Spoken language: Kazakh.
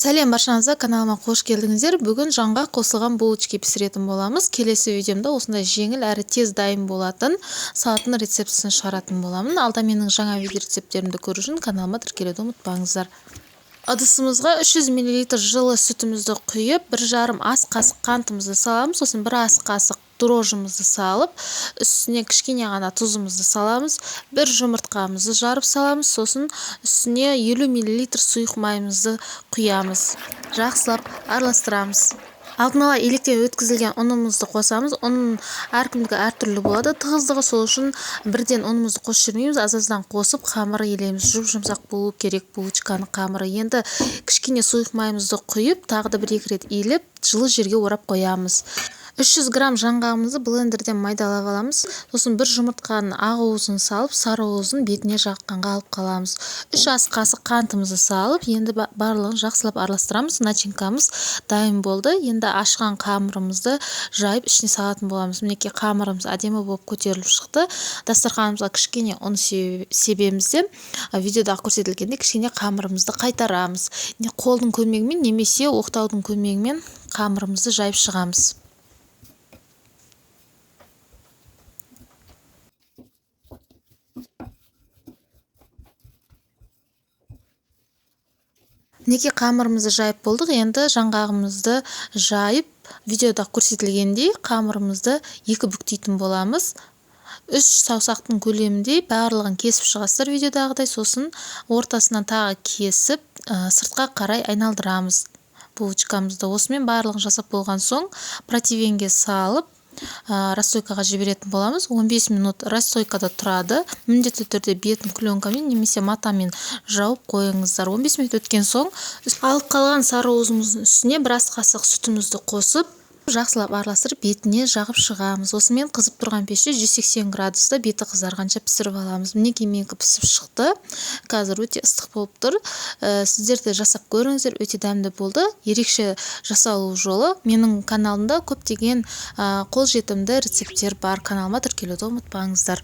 Сәлем баршаңызға, каналыма қош келдіңіздер. Бүгін жанға қосылған булочки пісіретін боламыз. Келесі видеомда осындай жеңіл әрі тез дайын болатын салаттың рецептісін шығаратын боламын. Алда менің жаңа видео рецепттерімді көру үшін каналыма тіркелуді ұмытпаңыздар. Ыдысымызға 300 мл жылы сүтімізді құйып, 1,5 ас қасық қантымызды саламыз. Сосын 1 ас қасық дрожжымызды салып, үстіне кішкене ғана тұзымызды саламыз. 1 жұмыртқамызды жарып саламыз. Сосын үстіне 50 мл сұйық майымызды құямыз. Жақсылап араластырамыз. Алдын ала електен өткізілген ұнымызды қосамыз. Ұнның әркімдікі әртүрлі болады. Тығыздығы сол үшін бірден ұнымызды қосып жүрмейміз. Аз-аздан қосып қамыр елейміз. Жұмсақ болу керек булочканың қамыры. Енді кішкене сұйық майымызды құйып, тағы да 1-2 рет иіліп, жылы жерге орап қоямыз. 300 грамм жаңғағымызды блендерден майдалап аламыз. Сосын 1 жұмыртқаның ақ уызын салып, сары уызын бетіне жаққанға алып қаламыз. 3 ас қасық қантымызды салып, енді барлығын жақсылап араластырамыз. Начинкамыз дайын болды. Енді ашқан қамырымызды жайып ішіне салатын боламыз. Мінекей қамырымыз әдемі болып көтеріліп шықты. Дастарханымызға кішкене ұн себеміз де видеода көрсетілгендей кішкене қамырымызды қайтарамыз. Қолдың көмегімен немесе оқтаудың көмегімен қамырымызды жайып шығамыз. Неке қамырымызды жайып болдық. Енді жаңғағымызды жайып, видеода көрсетілгендей қамырымызды 2 бүктейтін боламыз. 3 саусақтың көлеміндей барлығын кесіп шығасыздар видеодағыдай. Сосын ортасынан тағы кесіп, сыртқа қарай айналдырамыз булочкамызды. Осымен барлығын жасап болған соң противенге салып, расстойкаға жіберетін боламыз. 15 минут расстойкада тұрады. Міндетті түрде бетін пленкамен немесе матамен жауып қойыңыздар. 15 минут өткен соң алып қалған сары уызымыздың үстіне 1 ас қасық сүтімізді қосып, жақсылап араластырып бетіне жағып шығамыз. Осымен қызып тұрған пеште 180 градуста беті қызарғанша пісіріп аламыз. Мінекей менікі пісіп шықты. Қазір өте ыстық болып тұр. Сіздер де жасап көріңіздер, өте дәмді болды. Ерекше жасалу жолы. Менің каналымда көптеген қолжетімді рецепттер бар. Каналыма тіркелуді ұмытпаңыздар.